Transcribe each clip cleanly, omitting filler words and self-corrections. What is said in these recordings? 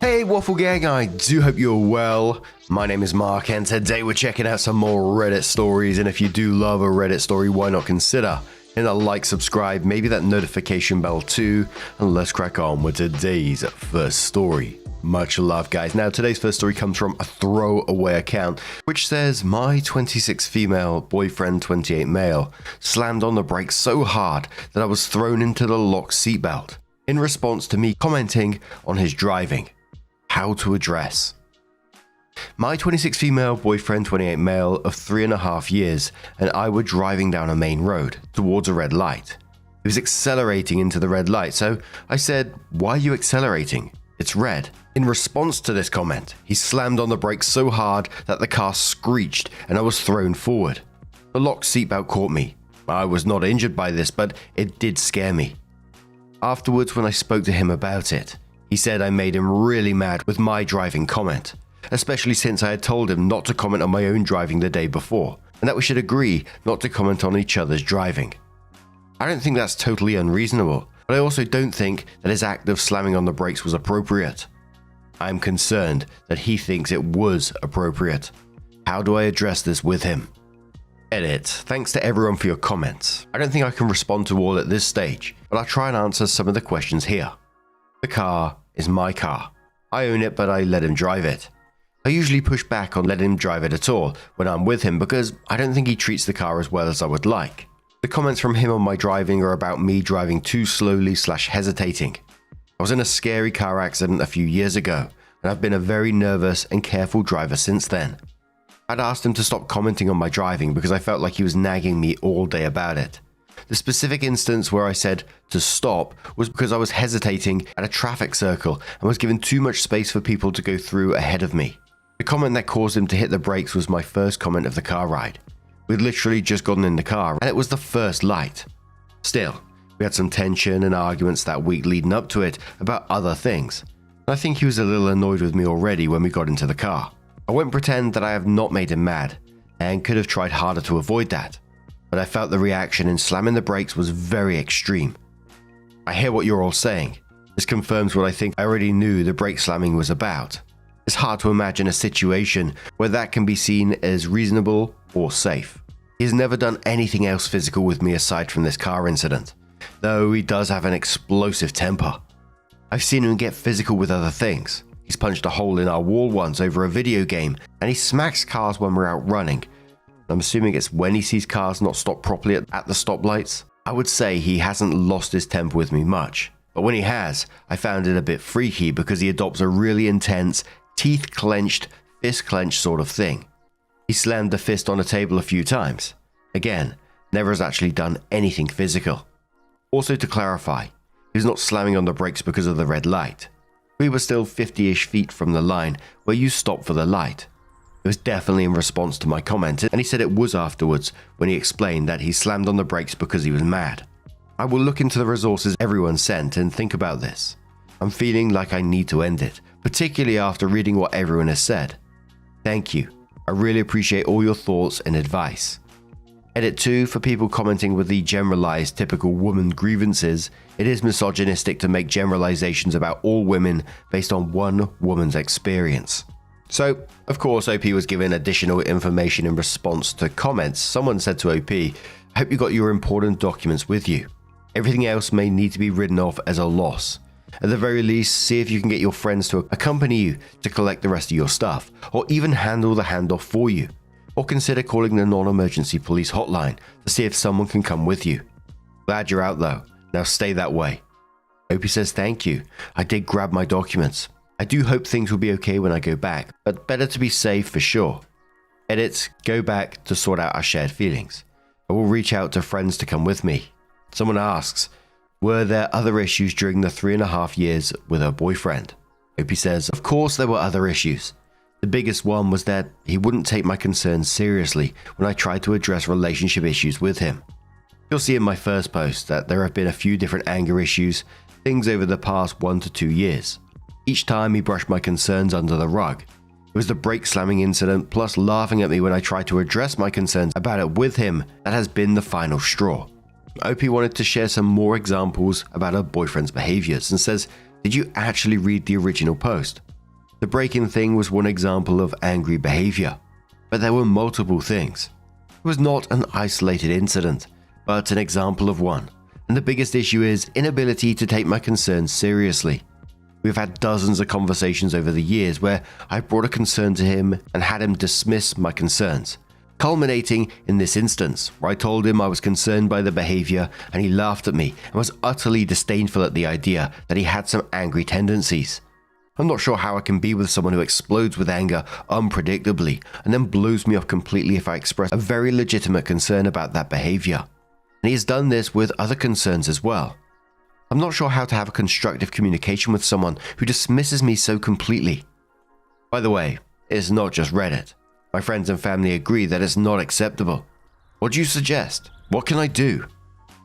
Hey Waffle Gang, I do hope you're well. My name is Mark and today we're checking out some more Reddit stories, and if you do love a Reddit story, why not consider hitting a like, subscribe, maybe that notification bell too, and let's crack on with today's first story. Much love, guys. Now, today's first story comes from a throwaway account, which says, my 26 female, boyfriend 28 male, slammed on the brakes so hard that I was thrown into the locked seatbelt, in response to me commenting on his driving. How to address. My 26 female, boyfriend 28 male of 3.5 years and I were driving down a main road towards a red light. He was accelerating into the red light, so I said, "Why are you accelerating? It's red." In response to this comment, he slammed on the brakes so hard that the car screeched and I was thrown forward. The locked seatbelt caught me. I was not injured by this, but it did scare me. Afterwards, when I spoke to him about it, he said I made him really mad with my driving comment, especially since I had told him not to comment on my own driving the day before, and that we should agree not to comment on each other's driving. I don't think that's totally unreasonable, but I also don't think that his act of slamming on the brakes was appropriate. I am concerned that he thinks it was appropriate. How do I address this with him? Edit. Thanks to everyone for your comments. I don't think I can respond to all at this stage, but I'll try and answer some of the questions here. The car is my car. I own it, but I let him drive it. I usually push back on letting him drive it at all when I'm with him because I don't think he treats the car as well as I would like. The comments from him on my driving are about me driving too slowly / hesitating. I was in a scary car accident a few years ago, and I've been a very nervous and careful driver since then. I'd asked him to stop commenting on my driving because I felt like he was nagging me all day about it. The specific instance where I said to stop was because I was hesitating at a traffic circle and was given too much space for people to go through ahead of me. The comment that caused him to hit the brakes was my first comment of the car ride. We'd literally just gotten in the car and it was the first light. Still, we had some tension and arguments that week leading up to it about other things. I think he was a little annoyed with me already when we got into the car. I won't pretend that I have not made him mad and could have tried harder to avoid that. But I felt the reaction in slamming the brakes was very extreme. I hear what you're all saying. This confirms what I think I already knew the brake slamming was about. It's hard to imagine a situation where that can be seen as reasonable or safe. He has never done anything else physical with me aside from this car incident, though he does have an explosive temper. I've seen him get physical with other things. He's punched a hole in our wall once over a video game, and he smacks cars when we're out running. I'm assuming it's when he sees cars not stopped properly at the stoplights. I would say he hasn't lost his temper with me much, but when he has, I found it a bit freaky because he adopts a really intense, teeth clenched, fist clenched sort of thing. He slammed the fist on a table a few times. Again, never has actually done anything physical. Also to clarify, he was not slamming on the brakes because of the red light. We were still 50-ish feet from the line where you stop for the light. It was definitely in response to my comment, and he said it was afterwards when he explained that he slammed on the brakes because he was mad. I will look into the resources everyone sent and think about this. I'm feeling like I need to end it, particularly after reading what everyone has said. Thank you. I really appreciate all your thoughts and advice. Edit 2, for people commenting with the generalized typical woman grievances, it is misogynistic to make generalizations about all women based on one woman's experience. So, of course, OP was given additional information in response to comments. Someone said to OP, "I hope you got your important documents with you. Everything else may need to be written off as a loss. At the very least, see if you can get your friends to accompany you to collect the rest of your stuff, or even handle the handoff for you. Or consider calling the non-emergency police hotline to see if someone can come with you. Glad you're out though. Now stay that way." OP says thank you. I did grab my documents. I do hope things will be okay when I go back, but better to be safe for sure. Edit, go back to sort out our shared feelings. I will reach out to friends to come with me. Someone asks, were there other issues during the 3.5 years with her boyfriend? OP says, of course there were other issues. The biggest one was that he wouldn't take my concerns seriously when I tried to address relationship issues with him. You'll see in my first post that there have been a few different anger issues, things over the past 1 to 2 years. Each time he brushed my concerns under the rug. It was the brake slamming incident plus laughing at me when I tried to address my concerns about it with him that has been the final straw. OP wanted to share some more examples about her boyfriend's behaviors and says, did you actually read the original post? The break-in thing was one example of angry behavior, but there were multiple things. It was not an isolated incident, but an example of one, and the biggest issue is inability to take my concerns seriously. We've had dozens of conversations over the years where I brought a concern to him and had him dismiss my concerns, culminating in this instance where I told him I was concerned by the behavior and he laughed at me and was utterly disdainful at the idea that he had some angry tendencies. I'm not sure how I can be with someone who explodes with anger unpredictably and then blows me off completely if I express a very legitimate concern about that behavior. And he has done this with other concerns as well. I'm not sure how to have a constructive communication with someone who dismisses me so completely. By the way, it's not just Reddit. My friends and family agree that it's not acceptable. What do you suggest? What can I do?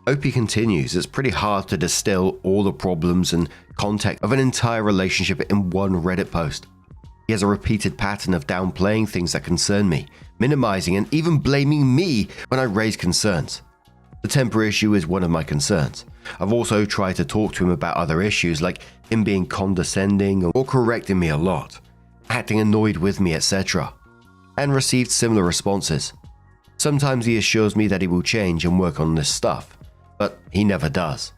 OP continues, it's pretty hard to distill all the problems and context of an entire relationship in one Reddit post. He has a repeated pattern of downplaying things that concern me, minimizing and even blaming me when I raise concerns. The temper issue is one of my concerns. I've also tried to talk to him about other issues like him being condescending or correcting me a lot, acting annoyed with me, etc., and received similar responses. Sometimes he assures me that he will change and work on this stuff, but he never does.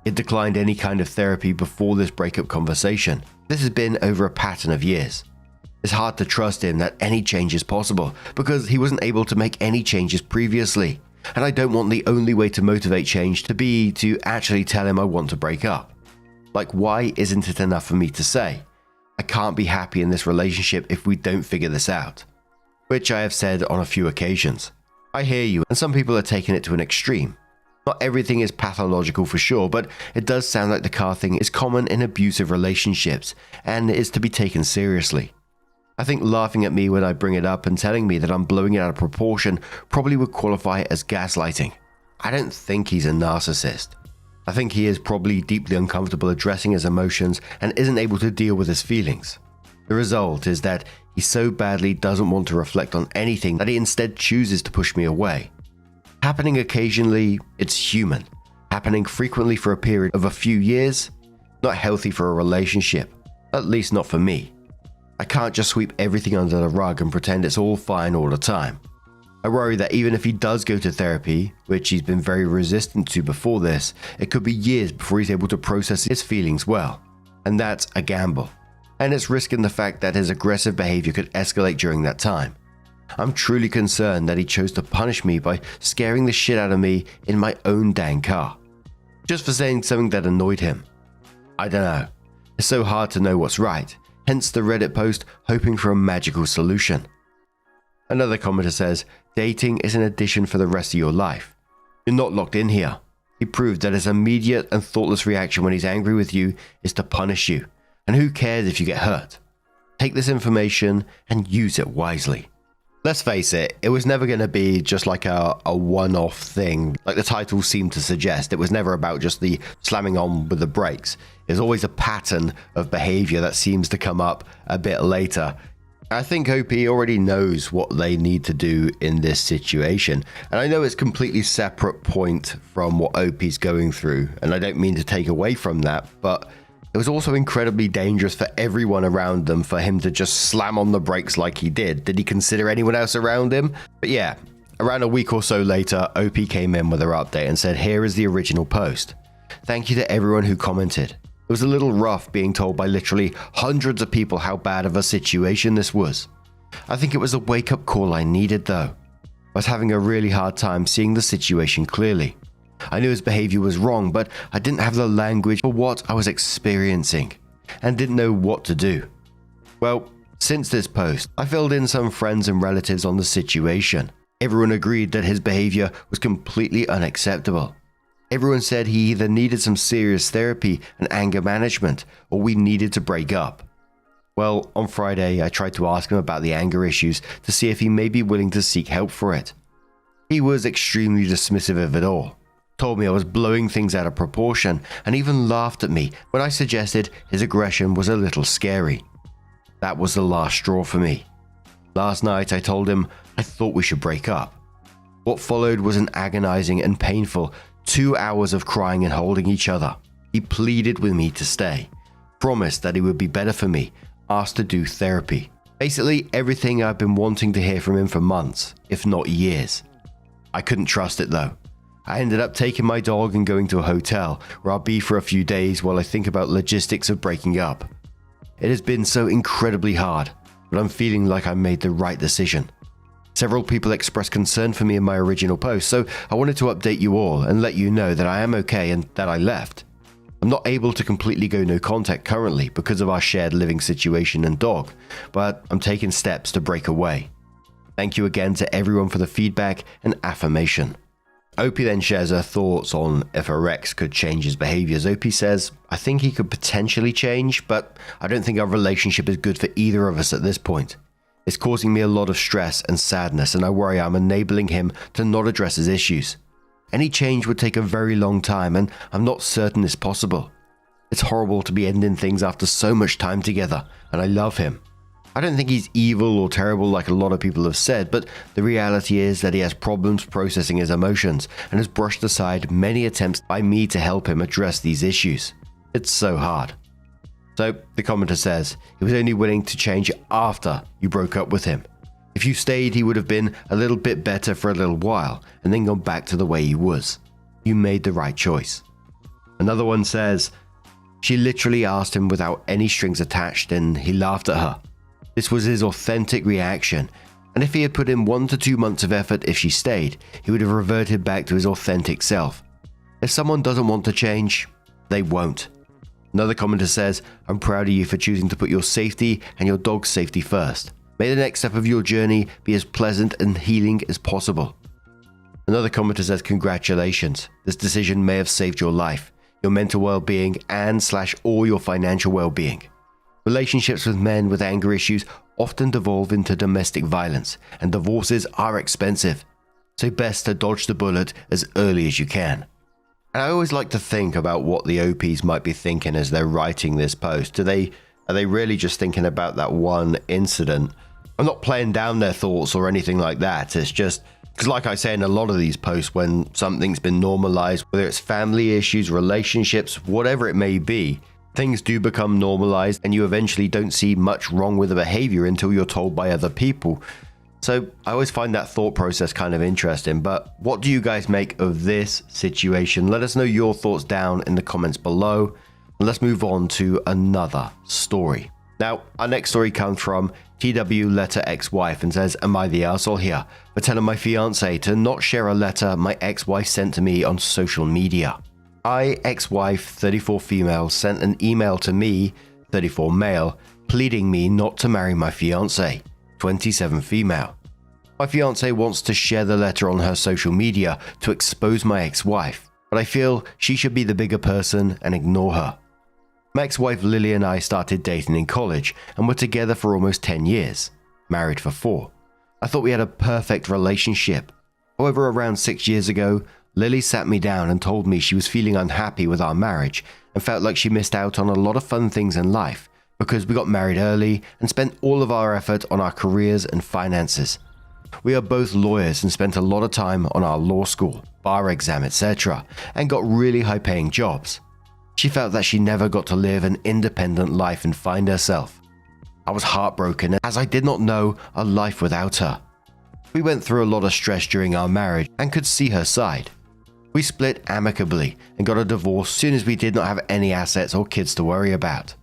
He declined any kind of therapy before this breakup conversation. This has been over a pattern of years. It's hard to trust him that any change is possible because he wasn't able to make any changes previously. And I don't want the only way to motivate change to be to actually tell him I want to break up. Like, why isn't it enough for me to say, I can't be happy in this relationship if we don't figure this out? Which I have said on a few occasions. I hear you, and some people are taking it to an extreme. Not everything is pathological for sure, but it does sound like the car thing is common in abusive relationships and is to be taken seriously. I think laughing at me when I bring it up and telling me that I'm blowing it out of proportion probably would qualify as gaslighting. I don't think he's a narcissist. I think he is probably deeply uncomfortable addressing his emotions and isn't able to deal with his feelings. The result is that he so badly doesn't want to reflect on anything that he instead chooses to push me away. Happening occasionally, it's human. Happening frequently for a period of a few years, not healthy for a relationship, at least not for me. I can't just sweep everything under the rug and pretend it's all fine all the time. I worry that even if he does go to therapy, which he's been very resistant to before this, it could be years before he's able to process his feelings well. And that's a gamble. And it's risking the fact that his aggressive behavior could escalate during that time. I'm truly concerned that he chose to punish me by scaring the shit out of me in my own dang car, just for saying something that annoyed him. I don't know. It's so hard to know what's right. Hence the Reddit post hoping for a magical solution. Another commenter says, dating is an addition for the rest of your life. You're not locked in here. He proved that his immediate and thoughtless reaction when he's angry with you is to punish you. And who cares if you get hurt? Take this information and use it wisely. Let's face it, it was never going to be just like a one-off thing, like the title seemed to suggest. It was never about just the slamming on with the brakes. There's always a pattern of behavior that seems to come up a bit later. I think OP already knows what they need to do in this situation. And I know it's a completely separate point from what OP's going through, and I don't mean to take away from that, but it was also incredibly dangerous for everyone around them for him to just slam on the brakes like he did. Did he consider anyone else around him? But yeah, around a week or so later, OP came in with their update and said, here is the original post. Thank you to everyone who commented. It was a little rough being told by literally hundreds of people how bad of a situation this was. I think it was a wake-up call I needed though. I was having a really hard time seeing the situation clearly. I knew his behavior was wrong, but I didn't have the language for what I was experiencing and didn't know what to do. Well, since this post, I filled in some friends and relatives on the situation. Everyone agreed that his behavior was completely unacceptable. Everyone said he either needed some serious therapy and anger management, or we needed to break up. Well, on Friday, I tried to ask him about the anger issues to see if he may be willing to seek help for it. He was extremely dismissive of it all. Told me I was blowing things out of proportion and even laughed at me when I suggested his aggression was a little scary. That was the last straw for me. Last night I told him I thought we should break up. What followed was an agonizing and painful 2 hours of crying and holding each other. He pleaded with me to stay, promised that he would be better for me, asked to do therapy. Basically, everything I've been wanting to hear from him for months, if not years. I couldn't trust it though. I ended up taking my dog and going to a hotel where I'll be for a few days while I think about logistics of breaking up. It has been so incredibly hard, but I'm feeling like I made the right decision. Several people expressed concern for me in my original post, so I wanted to update you all and let you know that I am okay and that I left. I'm not able to completely go no contact currently because of our shared living situation and dog, but I'm taking steps to break away. Thank you again to everyone for the feedback and affirmation. Opie then shares her thoughts on if her ex could change his behaviors. Opie says, I think he could potentially change, but I don't think our relationship is good for either of us at this point. It's causing me a lot of stress and sadness, and I worry I'm enabling him to not address his issues. Any change would take a very long time, and I'm not certain it's possible. It's horrible to be ending things after so much time together, and I love him. I don't think he's evil or terrible like a lot of people have said, but the reality is that he has problems processing his emotions and has brushed aside many attempts by me to help him address these issues. It's so hard. So the commenter says, he was only willing to change after you broke up with him. If you stayed, he would have been a little bit better for a little while and then gone back to the way he was. You made the right choice. Another one says, she literally asked him without any strings attached and he laughed at her. This was his authentic reaction, and if he had put in 1 to 2 months of effort if she stayed, he would have reverted back to his authentic self. If someone doesn't want to change, they won't. Another commenter says, I'm proud of you for choosing to put your safety and your dog's safety first. May the next step of your journey be as pleasant and healing as possible. Another commenter says, congratulations. This decision may have saved your life, your mental well-being, and / all your financial well-being. Relationships with men with anger issues often devolve into domestic violence, and divorces are expensive. So best to dodge the bullet as early as you can. And I always like to think about what the OPs might be thinking as they're writing this post. Are they really just thinking about that one incident? I'm not playing down their thoughts or anything like that. It's just because, like I say in a lot of these posts, when something's been normalized, whether it's family issues, relationships, whatever it may be, things do become normalized and you eventually don't see much wrong with the behavior until you're told by other people. So I always find that thought process kind of interesting, but what do you guys make of this situation? Let us know your thoughts down in the comments below. And let's move on to another story. Now, our next story comes from TW Letter Ex-Wife and says, am I the arsehole here for telling my fiance to not share a letter my ex-wife sent to me on social media? I, ex-wife, 34 female, sent an email to me, 34 male, pleading me not to marry my fiance, 27 female. My fiance wants to share the letter on her social media to expose my ex-wife, but I feel she should be the bigger person and ignore her. My ex-wife Lily and I started dating in college and were together for almost 10 years, married for 4. I thought we had a perfect relationship. However, around 6 years ago, Lily sat me down and told me she was feeling unhappy with our marriage and felt like she missed out on a lot of fun things in life because we got married early and spent all of our effort on our careers and finances. We are both lawyers and spent a lot of time on our law school, bar exam, etc., and got really high-paying jobs. She felt that she never got to live an independent life and find herself. I was heartbroken as I did not know a life without her. We went through a lot of stress during our marriage and could see her side. We split amicably and got a divorce soon as we did not have any assets or kids to worry about.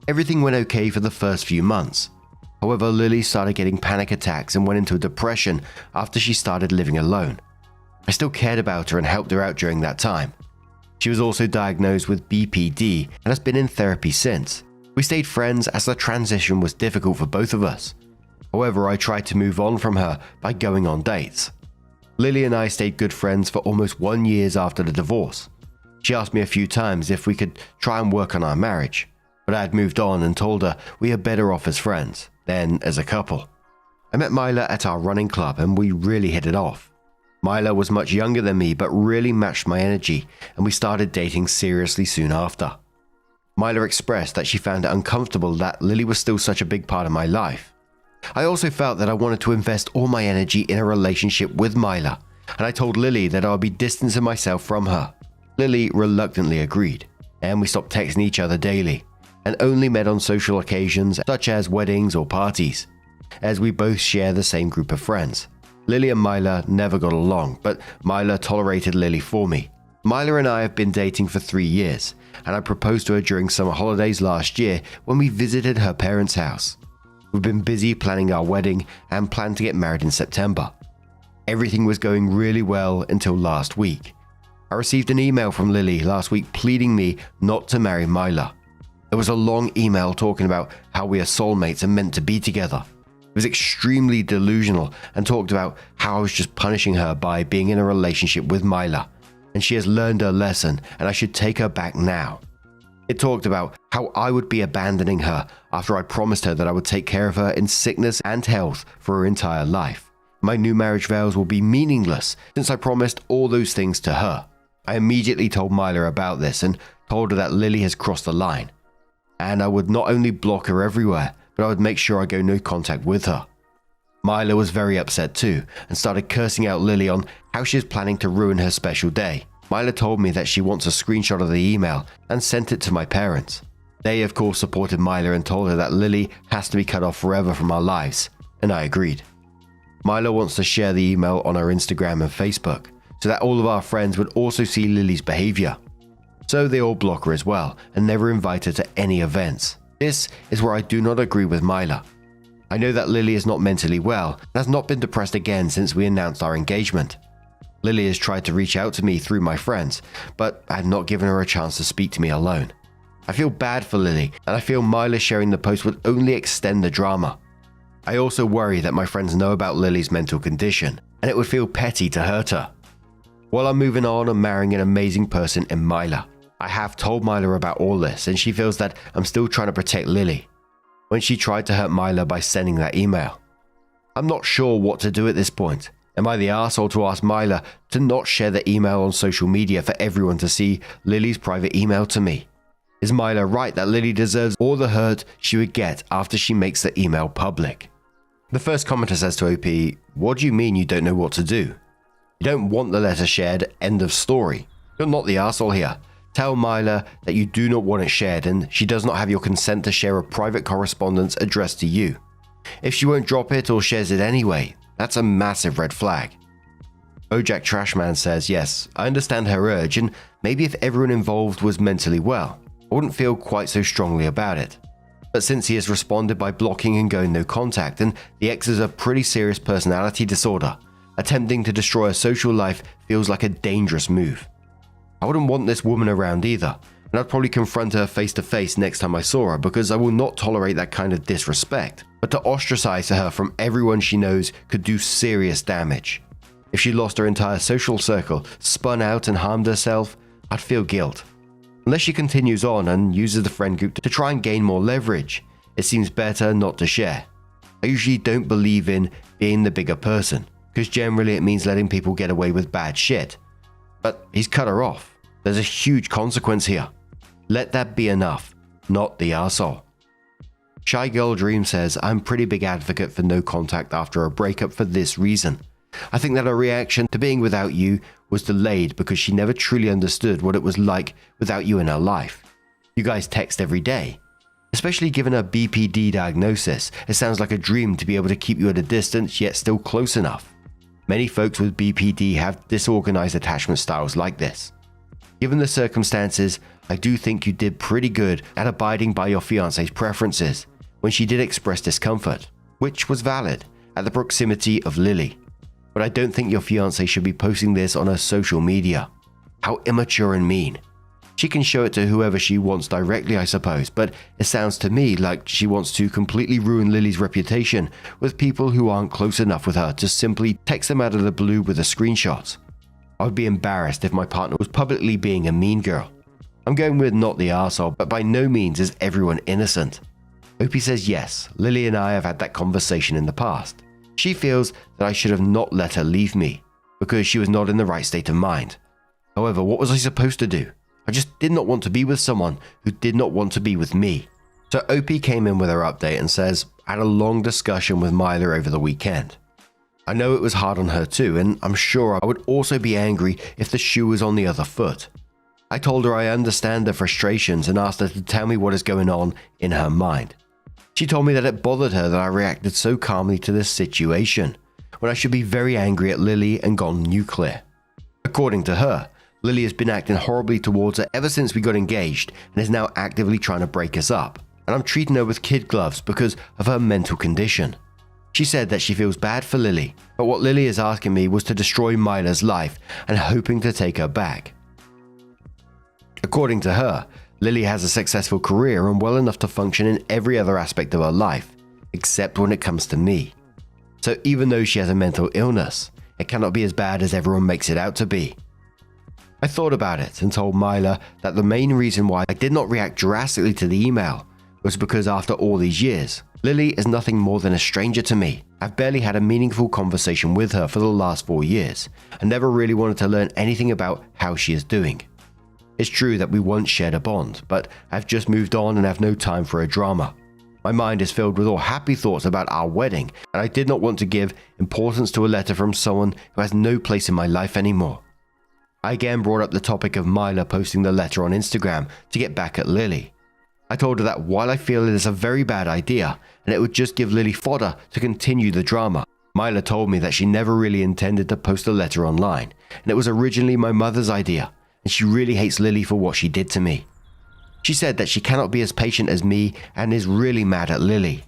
Everything went okay for the first few months. However, Lily started getting panic attacks and went into a depression after she started living alone. I still cared about her and helped her out during that time. She was also diagnosed with BPD and has been in therapy since. We stayed friends as the transition was difficult for both of us. However, I tried to move on from her by going on dates. Lily and I stayed good friends for almost 1 year after the divorce. She asked me a few times if we could try and work on our marriage, but I had moved on and told her we are better off as friends than as a couple. I met Myla at our running club and we really hit it off. Myla was much younger than me but really matched my energy and we started dating seriously soon after. Myla expressed that she found it uncomfortable that Lily was still such a big part of my life. I also felt that I wanted to invest all my energy in a relationship with Myla, and I told Lily that I would be distancing myself from her. Lily reluctantly agreed, and we stopped texting each other daily, and only met on social occasions such as weddings or parties, as we both share the same group of friends. Lily and Myla never got along, but Myla tolerated Lily for me. Myla and I have been dating for 3 years, and I proposed to her during summer holidays last year when we visited her parents' house. We've been busy planning our wedding and plan to get married in September. Everything was going really well until last week. I received an email from Lily last week pleading me not to marry Myla. It was a long email talking about how we are soulmates and meant to be together. It was extremely delusional and talked about how I was just punishing her by being in a relationship with Myla, and she has learned her lesson and I should take her back now. It talked about how I would be abandoning her after I promised her that I would take care of her in sickness and health for her entire life. My new marriage vows will be meaningless since I promised all those things to her. I immediately told Myla about this and told her that Lily has crossed the line, and I would not only block her everywhere, but I would make sure I go no contact with her. Myla was very upset too and started cursing out Lily on how she is planning to ruin her special day. Myla told me that she wants a screenshot of the email and sent it to my parents. They of course supported Myla and told her that Lily has to be cut off forever from our lives, and I agreed. Myla wants to share the email on her Instagram and Facebook so that all of our friends would also see Lily's behavior. So they all block her as well and never invite her to any events. This is where I do not agree with Myla. I know that Lily is not mentally well and has not been depressed again since we announced our engagement. Lily has tried to reach out to me through my friends, but I had not given her a chance to speak to me alone. I feel bad for Lily, and I feel Myla sharing the post would only extend the drama. I also worry that my friends know about Lily's mental condition, and it would feel petty to hurt her. While I'm moving on and marrying an amazing person in Myla, I have told Myla about all this, and she feels that I'm still trying to protect Lily when she tried to hurt Myla by sending that email. I'm not sure what to do at this point. Am I the arsehole to ask Myla to not share the email on social media for everyone to see Lily's private email to me? Is Myla right that Lily deserves all the hurt she would get after she makes the email public? The first commenter says to OP, "What do you mean you don't know what to do? You don't want the letter shared, end of story. You're not the arsehole here. Tell Myla that you do not want it shared and she does not have your consent to share a private correspondence addressed to you. If she won't drop it or shares it anyway, that's a massive red flag." Bojack Trashman says, "Yes, I understand her urge, and maybe if everyone involved was mentally well, I wouldn't feel quite so strongly about it. But since he has responded by blocking and going no contact, and the ex is a pretty serious personality disorder, attempting to destroy a social life feels like a dangerous move. I wouldn't want this woman around either, and I'd probably confront her face to face next time I saw her because I will not tolerate that kind of disrespect. But to ostracize her from everyone she knows could do serious damage. If she lost her entire social circle, spun out and harmed herself, I'd feel guilt. Unless she continues on and uses the friend group to try and gain more leverage, it seems better not to share. I usually don't believe in being the bigger person, because generally it means letting people get away with bad shit. But he's cut her off. There's a huge consequence here. Let that be enough, not the arsehole." Shy Girl Dream says, "I'm pretty big advocate for no contact after a breakup for this reason. I think that her reaction to being without you was delayed because she never truly understood what it was like without you in her life. You guys text every day. Especially given her BPD diagnosis, it sounds like a dream to be able to keep you at a distance yet still close enough. Many folks with BPD have disorganized attachment styles like this. Given the circumstances, I do think you did pretty good at abiding by your fiance's preferences when she did express discomfort, which was valid, at the proximity of Lily. But I don't think your fiance should be posting this on her social media. How immature and mean. She can show it to whoever she wants directly, I suppose, but it sounds to me like she wants to completely ruin Lily's reputation with people who aren't close enough with her to simply text them out of the blue with a screenshot. I would be embarrassed if my partner was publicly being a mean girl. I'm going with not the arsehole, but by no means is everyone innocent." Opie says, "Yes, Lily and I have had that conversation in the past. She feels that I should have not let her leave me because she was not in the right state of mind. However, what was I supposed to do? I just did not want to be with someone who did not want to be with me." So Opie came in with her update and says, "I had a long discussion with Myla over the weekend. I know it was hard on her too, and I'm sure I would also be angry if the shoe was on the other foot. I told her I understand the frustrations and asked her to tell me what is going on in her mind. She told me that it bothered her that I reacted so calmly to this situation, when I should be very angry at Lily and gone nuclear. According to her, Lily has been acting horribly towards her ever since we got engaged and is now actively trying to break us up, and I'm treating her with kid gloves because of her mental condition. She said that she feels bad for Lily, but what Lily is asking me was to destroy Myla's life and hoping to take her back. According to her, Lily has a successful career and well enough to function in every other aspect of her life, except when it comes to me. So even though she has a mental illness, it cannot be as bad as everyone makes it out to be. I thought about it and told Myla that the main reason why I did not react drastically to the email was because after all these years, Lily is nothing more than a stranger to me. I've barely had a meaningful conversation with her for the last 4 years and never really wanted to learn anything about how she is doing. It's true that we once shared a bond, but I've just moved on and have no time for a drama. My mind is filled with all happy thoughts about our wedding, and I did not want to give importance to a letter from someone who has no place in my life anymore. I again brought up the topic of Myla posting the letter on Instagram to get back at Lily. I told her that while I feel it is a very bad idea and it would just give Lily fodder to continue the drama, Myla told me that she never really intended to post the letter online, and it was originally my mother's idea, and she really hates Lily for what she did to me. She said that she cannot be as patient as me and is really mad at Lily.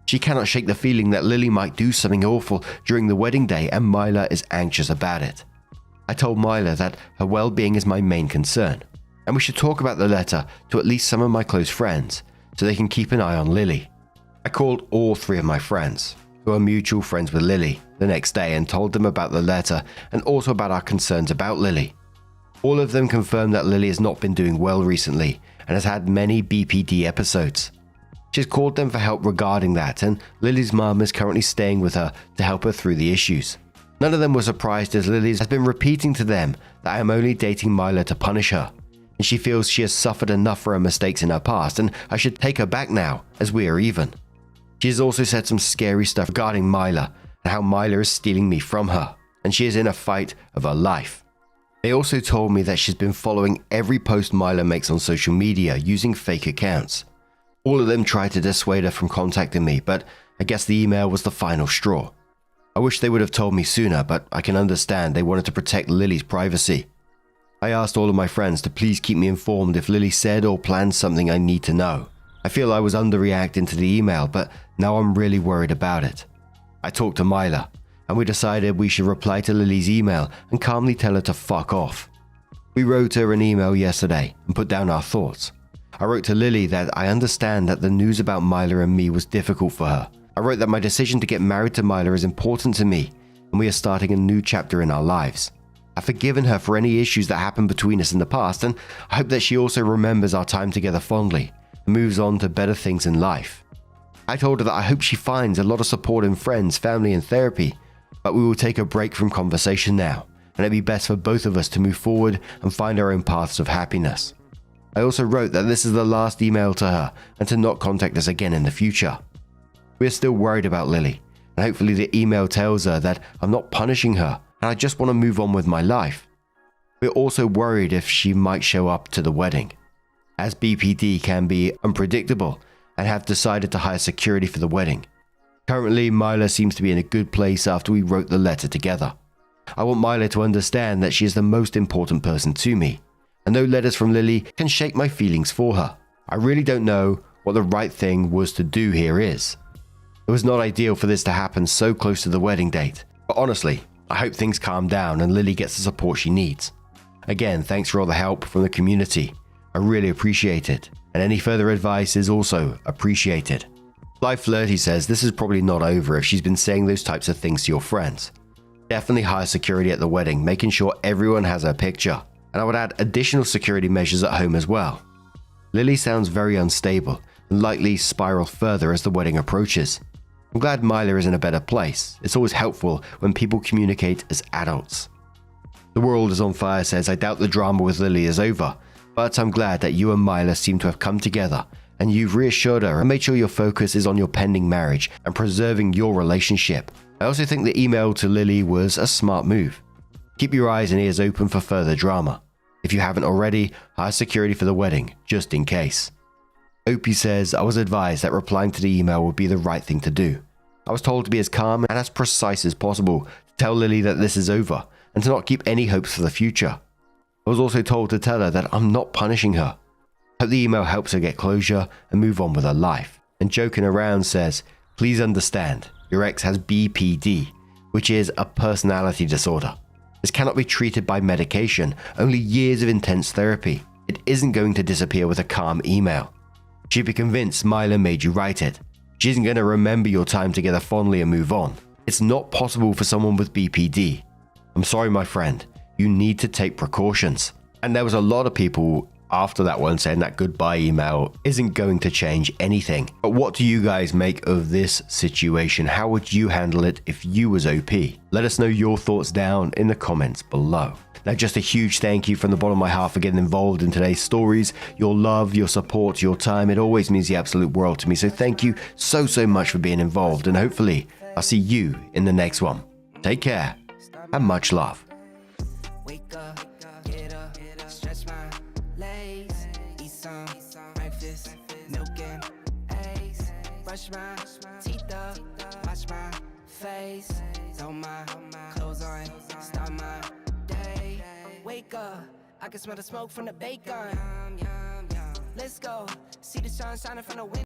She cannot shake the feeling that Lily might do something awful during the wedding day and Myla is anxious about it. I told Myla that her well-being is my main concern, and we should talk about the letter to at least some of my close friends so they can keep an eye on Lily. I called all 3 of my friends, who are mutual friends with Lily, the next day and told them about the letter and also about our concerns about Lily. All of them confirmed that Lily has not been doing well recently and has had many BPD episodes. She's called them for help regarding that, and Lily's mum is currently staying with her to help her through the issues. None of them were surprised as Lily has been repeating to them that I am only dating Myla to punish her, and she feels she has suffered enough for her mistakes in her past and I should take her back now as we are even. She has also said some scary stuff regarding Myla and how Myla is stealing me from her, and she is in a fight of her life. They also told me that she's been following every post Myla makes on social media using fake accounts. All of them tried to dissuade her from contacting me, but I guess the email was the final straw. I wish they would have told me sooner, but I can understand they wanted to protect Lily's privacy. I asked all of my friends to please keep me informed if Lily said or planned something I need to know. I feel I was underreacting to the email, but now I'm really worried about it. I talked to Myla, and we decided we should reply to Lily's email and calmly tell her to fuck off. We wrote her an email yesterday and put down our thoughts. I wrote to Lily that I understand that the news about Myla and me was difficult for her. I wrote that my decision to get married to Myla is important to me, and we are starting a new chapter in our lives. I've forgiven her for any issues that happened between us in the past, and I hope that she also remembers our time together fondly and moves on to better things in life. I told her that I hope she finds a lot of support in friends, family, and therapy, but we will take a break from conversation now, and it'd be best for both of us to move forward and find our own paths of happiness. I also wrote that this is the last email to her and to not contact us again in the future. We are still worried about Lily, and hopefully the email tells her that I'm not punishing her and I just want to move on with my life. We're also worried if she might show up to the wedding, as BPD can be unpredictable, and have decided to hire security for the wedding. Currently, Myla seems to be in a good place after we wrote the letter together. I want Myla to understand that she is the most important person to me, and no letters from Lily can shake my feelings for her. I really don't know what the right thing was to do here is. It was not ideal for this to happen so close to the wedding date, but honestly, I hope things calm down and Lily gets the support she needs. Again, thanks for all the help from the community. I really appreciate it, and any further advice is also appreciated. Live Flirty says this is probably not over if she's been saying those types of things to your friends. Definitely hire security at the wedding, making sure everyone has her picture, and I would add additional security measures at home as well. Lily sounds very unstable and likely spiral further as the wedding approaches. I'm glad Myla is in a better place. It's always helpful when people communicate as adults. The World is on Fire says, I doubt the drama with Lily is over, but I'm glad that you and Myla seem to have come together and you've reassured her and made sure your focus is on your pending marriage and preserving your relationship. I also think the email to Lily was a smart move. Keep your eyes and ears open for further drama. If you haven't already, hire security for the wedding, just in case. Opie says, I was advised that replying to the email would be the right thing to do. I was told to be as calm and as precise as possible, to tell Lily that this is over, and to not keep any hopes for the future. I was also told to tell her that I'm not punishing her. Hope the email helps her get closure and move on with her life. And joking around says, please understand, your ex has BPD, which is a personality disorder. This cannot be treated by medication, only years of intense therapy. It isn't going to disappear with a calm email. She'd be convinced Mila made you write it. She isn't going to remember your time together fondly and move on. It's not possible for someone with BPD. I'm sorry, my friend. You need to take precautions. And there was a lot of people after that one saying that goodbye email isn't going to change anything. But what do you guys make of this situation? How would you handle it if you was OP? Let us know your thoughts down in the comments below. Now, just a huge thank you from the bottom of my heart for getting involved in today's stories. Your love, your support, your time, it always means the absolute world to me. So thank you so much for being involved, and hopefully I'll see you in the next one. Take care and much love. Wake up, get up, stretch my legs, eat some breakfast, milk and eggs, brush my teeth up, wash my face, throw my clothes on, start my day. Wake up, I can smell the smoke from the bacon. Let's go, see the sun shining from the window.